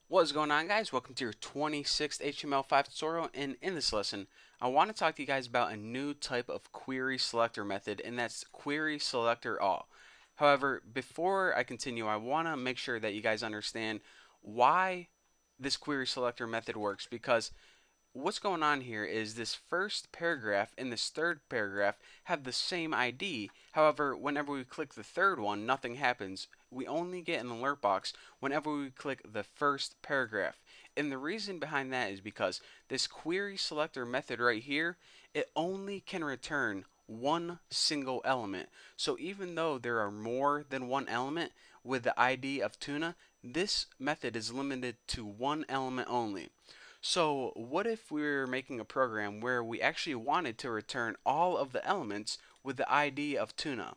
What is going on, guys? Welcome to your 26th HTML5 tutorial, and in this lesson I want to talk to you guys about a new type of query selector method, and that's querySelectorAll. However, before I continue, I want to make sure that you guys understand why this query selector method works, because what's going on here is this first paragraph and this third paragraph have the same ID. However, whenever we click the third one, nothing happens. We only get an alert box whenever we click the first paragraph. And the reason behind that is because this query selector method right here, it only can return one single element. So even though there are more than one element with the ID of tuna, this method is limited to one element only. So what if we were making a program where we actually wanted to return all of the elements with the ID of tuna?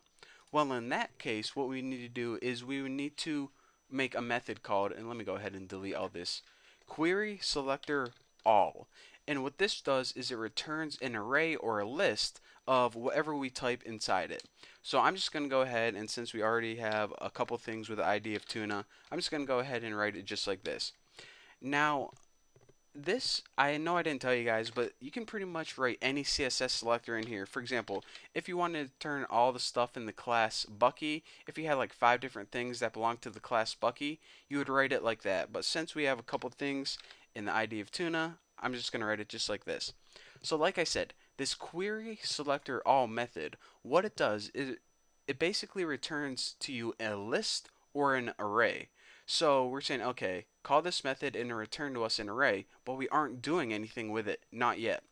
Well, in that case, what we need to do is we would need to make a method called, and let me go ahead and delete all this, query selector all. And what this does is it returns an array or a list of whatever we type inside it. So I'm just going to go ahead, and since we already have a couple things with the ID of tuna, I'm just going to go ahead and write it just like this. Now, this, I know I didn't tell you guys, but you can pretty much write any CSS selector in here. For example, if you wanted to turn all the stuff in the class Bucky, if you had like 5 different things that belong to the class Bucky, you would write it like that. But since we have a couple things in the ID of tuna, I'm just going to write it just like this. So like I said, this query selector all method, what it does is it basically returns to you a list or an array. So we're saying, okay, call this method and return to us an array, but we aren't doing anything with it, not yet.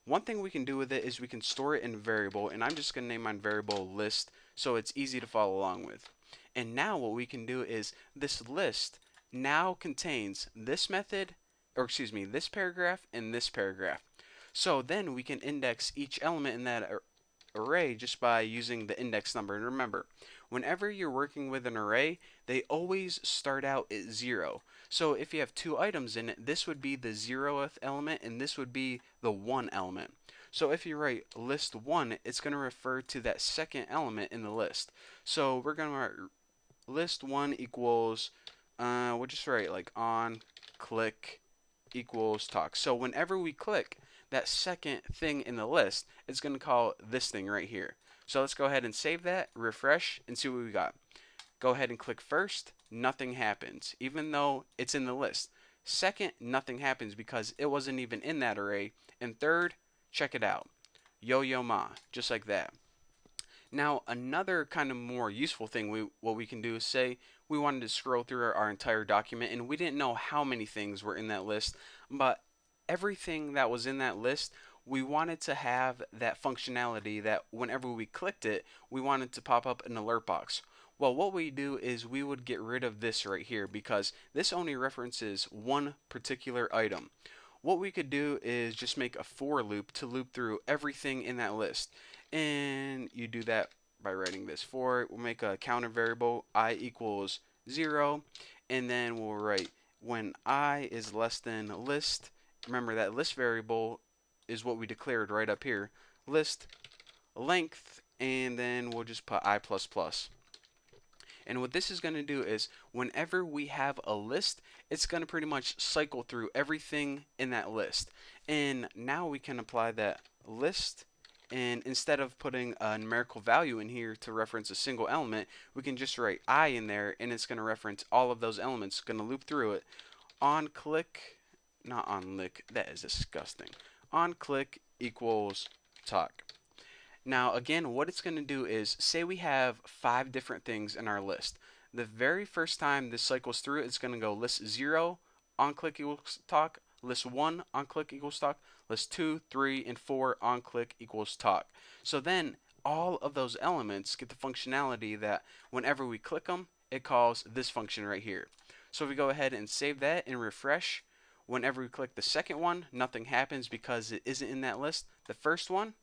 One thing we can do with it is we can store it in a variable, and I'm just going to name my variable list so it's easy to follow along with. And now what we can do is this list now contains this method, or excuse me, this paragraph and this paragraph. So then we can index each element in that array just by using the index number. And remember, whenever you're working with an array, they always start out at 0. So if you have 2 items in it, this would be the 0th element and this would be the 1 element. So if you write list 1, it's going to refer to that second element in the list. So we're going to write list 1 equals, we'll just write like on click equals talk. So whenever we click that second thing in the list, it's going to call this thing right here. So let's go ahead and save that, refresh, and see what we got. Go ahead and click first, nothing happens, even though it's in the list. Second, nothing happens because it wasn't even in that array. And third, check it out. Yo-yo ma, just like that. Now, another kind of more useful thing what we can do is say we wanted to scroll through our entire document and we didn't know how many things were in that list, but everything that was in that list, we wanted to have that functionality that whenever we clicked it, we wanted to pop up an alert box. Well, what we do is we would get rid of this right here because this only references one particular item. What we could do is just make a for loop to loop through everything in that list. And you do that by writing this for. We'll make a counter variable I equals 0, and then we'll write when I is less than list. Remember that list variable is what we declared right up here. List length, and then we'll just put I++. And what this is going to do is whenever we have a list, it's going to pretty much cycle through everything in that list. And now we can apply that list, and instead of putting a numerical value in here to reference a single element, we can just write I in there and it's going to reference all of those elements. It's going to loop through it. On click, not on lick, that is disgusting. On click equals talk. Now again, what it's going to do is say we have 5 different things in our list. The very first time this cycles through, it's going to go list 0 on click equals talk, list 1 on click equals talk, list 2, 3, and 4 on click equals talk. So then all of those elements get the functionality that whenever we click them, it calls this function right here. So if we go ahead and save that and refresh, whenever we click the second one, nothing happens because it isn't in that list. The first one,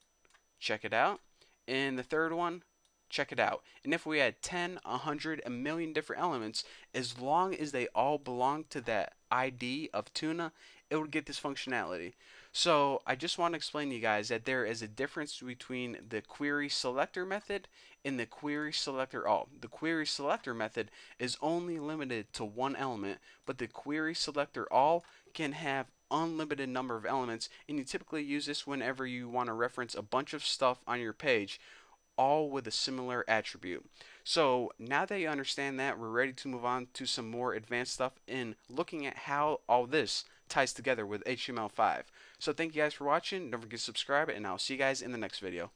check it out. And the third one, check it out. And if we had 10, 100, a million different elements, as long as they all belong to that ID of tuna, it would get this functionality. So I just want to explain to you guys that there is a difference between the query selector method and the query selector all. The query selector method is only limited to one element, but the query selector all can have unlimited number of elements, and you typically use this whenever you want to reference a bunch of stuff on your page, all with a similar attribute. So now that you understand that, we're ready to move on to some more advanced stuff in looking at how all this ties together with HTML5. So thank you guys for watching. Don't forget to subscribe, and I'll see you guys in the next video.